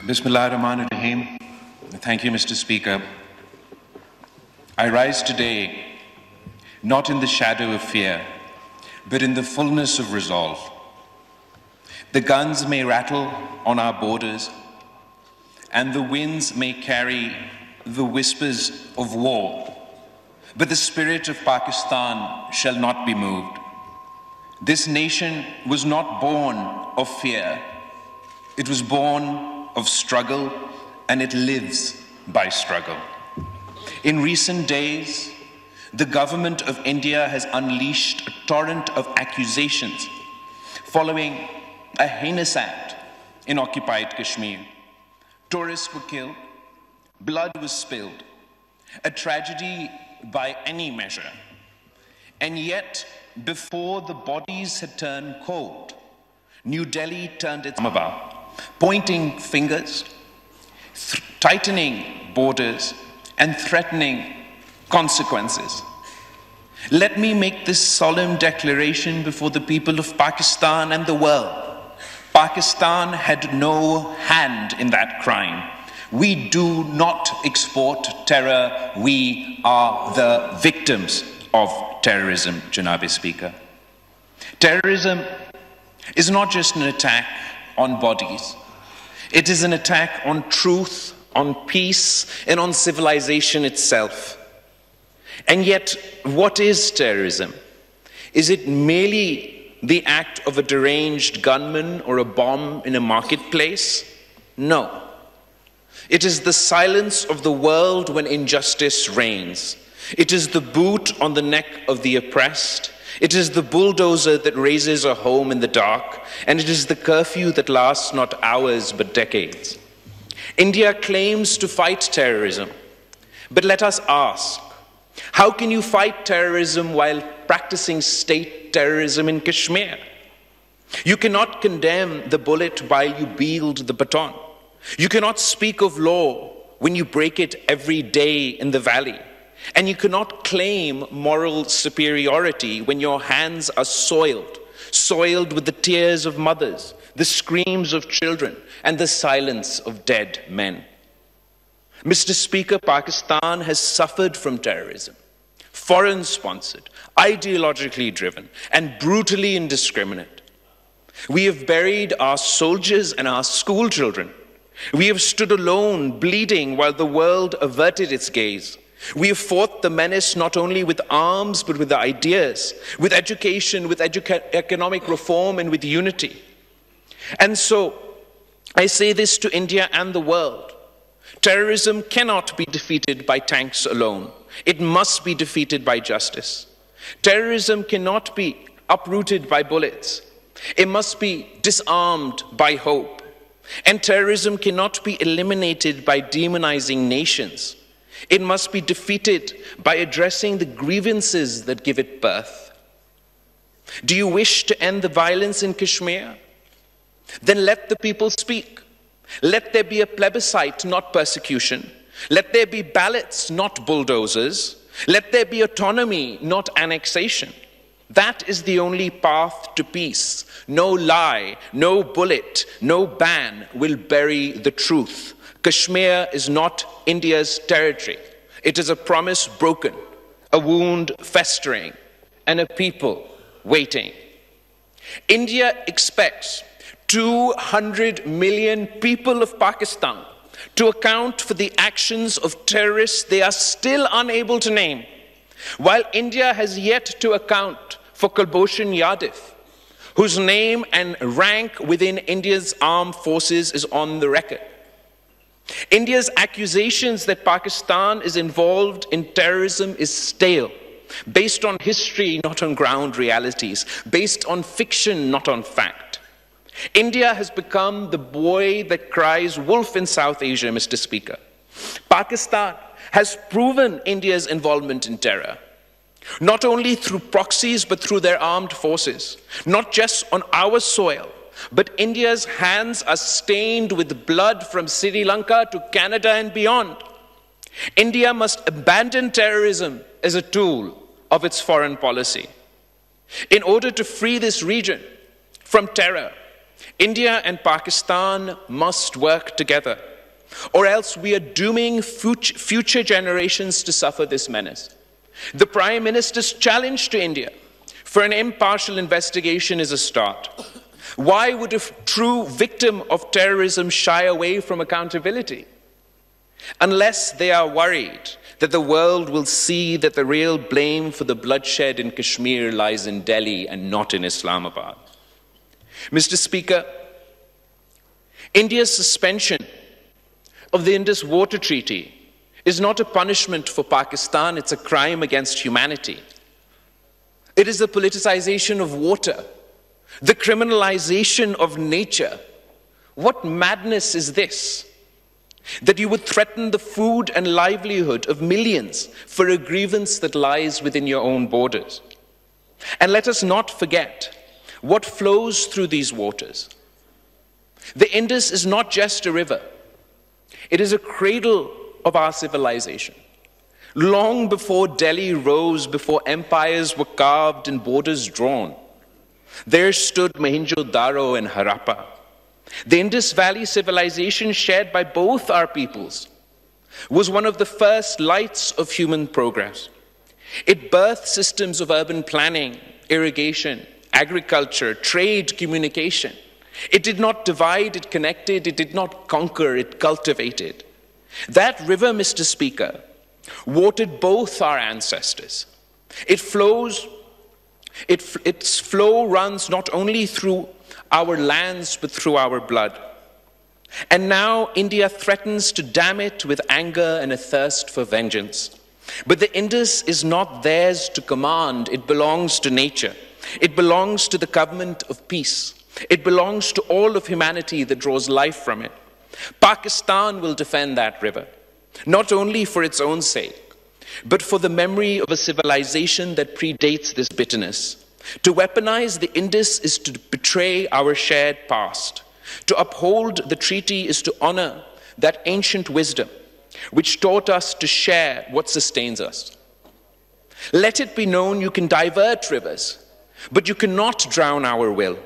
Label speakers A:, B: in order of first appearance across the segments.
A: Bismillahirrahmanirrahim. Thank you, Mr. Speaker. I rise today not in the shadow of fear, but in the fullness of resolve. The guns may rattle on our borders, and the winds may carry the whispers of war, but the spirit of Pakistan shall not be moved. This nation was not born of fear. It was born of struggle, and it lives by struggle. In recent days, the government of India has unleashed a torrent of accusations following a heinous act in occupied Kashmir. Tourists were killed, blood was spilled, a tragedy by any measure. And yet, before the bodies had turned cold, New Delhi turned its Islamabad, pointing fingers, tightening borders, and threatening consequences. Let me make this solemn declaration before the people of Pakistan and the world. Pakistan had no hand in that crime. We do not export terror. We are the victims of terrorism, Janabi Speaker. Terrorism is not just an attack on bodies. It is an attack on truth, on peace, and on civilization itself. And yet, what is terrorism? Is it merely the act of a deranged gunman or a bomb in a marketplace? No. It is the silence of the world when injustice reigns. It is the boot on the neck of the oppressed. It is the bulldozer that raises a home in the dark, and it is the curfew that lasts not hours but decades. India claims to fight terrorism, but let us ask, how can you fight terrorism while practicing state terrorism in Kashmir? You cannot condemn the bullet while you wield the baton. You cannot speak of law when you break it every day in the valley. And you cannot claim moral superiority when your hands are soiled with the tears of mothers, the screams of children, and the silence of dead men. Mr. Speaker, Pakistan has suffered from terrorism, foreign-sponsored, ideologically driven, and brutally indiscriminate. We have buried our soldiers and our school children. We have stood alone, bleeding, while the world averted its gaze. We have fought the menace not only with arms, but with ideas, with education, with economic reform, and with unity. And so, I say this to India and the world. Terrorism cannot be defeated by tanks alone. It must be defeated by justice. Terrorism cannot be uprooted by bullets. It must be disarmed by hope. And terrorism cannot be eliminated by demonizing nations. It must be defeated by addressing the grievances that give it birth. Do you wish to end the violence in Kashmir? Then let the people speak. Let there be a plebiscite, not persecution. Let there be ballots, not bulldozers. Let there be autonomy, not annexation. That is the only path to peace. No lie, no bullet, no ban will bury the truth. Kashmir is not India's territory. It is a promise broken, a wound festering, and a people waiting. India expects 200 million people of Pakistan to account for the actions of terrorists they are still unable to name, while India has yet to account for Kulbhushan Yadav, whose name and rank within India's armed forces is on the record. India's accusations that Pakistan is involved in terrorism is stale, based on history, not on ground realities, based on fiction, not on fact. India has become the boy that cries wolf in South Asia, Mr. Speaker. Pakistan has proven India's involvement in terror, not only through proxies, but through their armed forces, not just on our soil, but India's hands are stained with blood from Sri Lanka to Canada and beyond. India must abandon terrorism as a tool of its foreign policy. In order to free this region from terror, India and Pakistan must work together, or else we are dooming future generations to suffer this menace. The Prime Minister's challenge to India for an impartial investigation is a start. Why would a true victim of terrorism shy away from accountability? Unless they are worried that the world will see that the real blame for the bloodshed in Kashmir lies in Delhi and not in Islamabad. Mr. Speaker, India's suspension of the Indus Water Treaty is not a punishment for Pakistan, it's a crime against humanity. It is the politicization of water, the criminalization of nature. What madness is this? That you would threaten the food and livelihood of millions for a grievance that lies within your own borders. And let us not forget what flows through these waters. The Indus is not just a river. It is a cradle of our civilization. Long before Delhi rose, before empires were carved and borders drawn, there stood Mohenjo-daro and Harappa. The Indus Valley civilization shared by both our peoples was one of the first lights of human progress. It birthed systems of urban planning, irrigation, agriculture, trade, communication. It did not divide, it connected, it did not conquer, it cultivated. That river, Mr. Speaker, watered both our ancestors. Its flow runs not only through our lands, but through our blood. And now India threatens to dam it with anger and a thirst for vengeance. But the Indus is not theirs to command. It belongs to nature. It belongs to the covenant of peace. It belongs to all of humanity that draws life from it. Pakistan will defend that river, not only for its own sake, but for the memory of a civilization that predates this bitterness. To weaponize the Indus is to betray our shared past. To uphold the treaty is to honor that ancient wisdom which taught us to share what sustains us. Let it be known you can divert rivers, but you cannot drown our will.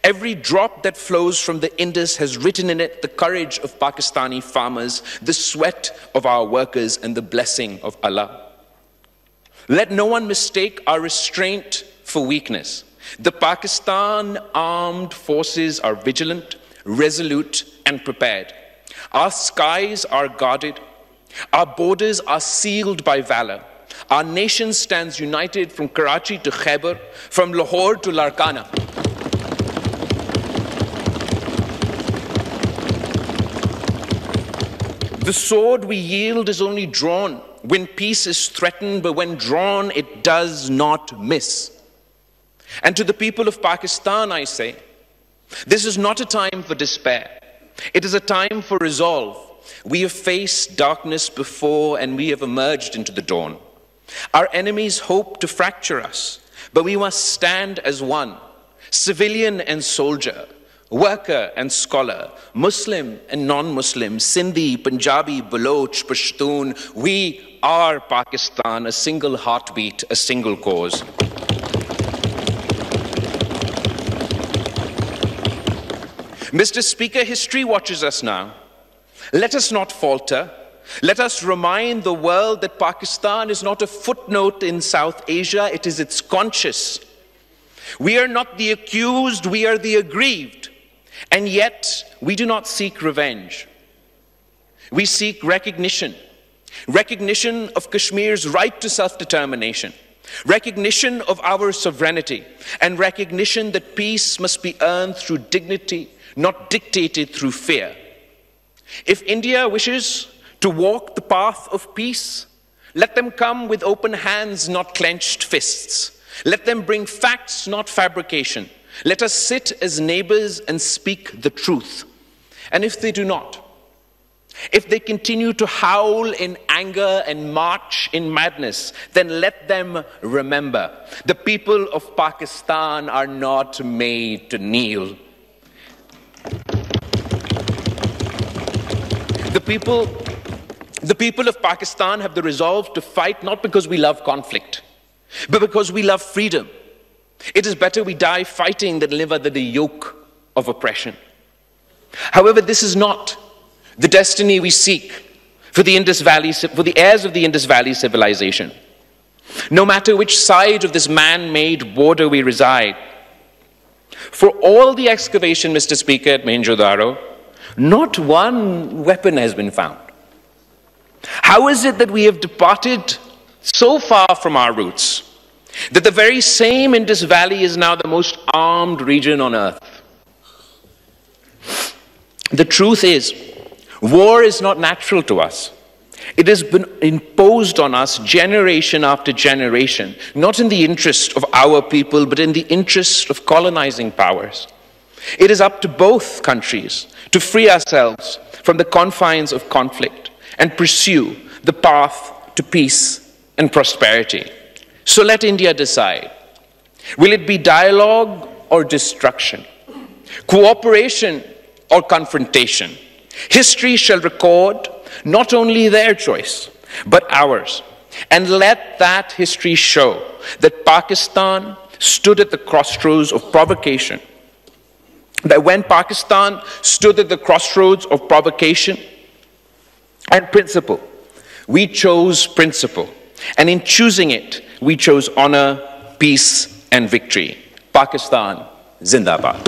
A: Every drop that flows from the Indus has written in it the courage of Pakistani farmers, the sweat of our workers, and the blessing of Allah. Let no one mistake our restraint for weakness. The Pakistan armed forces are vigilant, resolute, and prepared. Our skies are guarded. Our borders are sealed by valor. Our nation stands united from Karachi to Khyber, from Lahore to Larkana. The sword we yield is only drawn when peace is threatened, but when drawn, it does not miss. And to the people of Pakistan, I say, this is not a time for despair. It is a time for resolve. We have faced darkness before, and we have emerged into the dawn. Our enemies hope to fracture us, but we must stand as one, civilian and soldier, worker and scholar, Muslim and non-Muslim, Sindhi, Punjabi, Baloch, Pashtun. We are Pakistan, a single heartbeat, a single cause. Mr. Speaker, history watches us now. Let us not falter. Let us remind the world that Pakistan is not a footnote in South Asia, it is its conscience. We are not the accused, we are the aggrieved. And yet, we do not seek revenge. We seek recognition. Recognition of Kashmir's right to self-determination. Recognition of our sovereignty. And recognition that peace must be earned through dignity, not dictated through fear. If India wishes to walk the path of peace, let them come with open hands, not clenched fists. Let them bring facts, not fabrication. Let us sit as neighbors and speak the truth. And if they do not, if they continue to howl in anger and march in madness, then let them remember the people of Pakistan are not made to kneel. The people of Pakistan have the resolve to fight not because we love conflict, but because we love freedom. It is better we die fighting than live under the yoke of oppression. However, this is not the destiny we seek for the heirs of the Indus Valley civilization. No matter which side of this man-made border we reside, for all the excavation, Mr. Speaker, at Mohenjo-daro, not one weapon has been found. How is it that we have departed so far from our roots that the very same Indus Valley is now the most armed region on earth? The truth is, war is not natural to us. It has been imposed on us generation after generation, not in the interest of our people, but in the interest of colonizing powers. It is up to both countries to free ourselves from the confines of conflict and pursue the path to peace and prosperity. So let India decide. Will it be dialogue or destruction? Cooperation or confrontation? History shall record not only their choice, but ours. And let that history show that Pakistan stood at the crossroads of provocation. That when Pakistan stood at the crossroads of provocation and principle, we chose principle. And in choosing it, we chose honor, peace, and victory. Pakistan, Zindabad.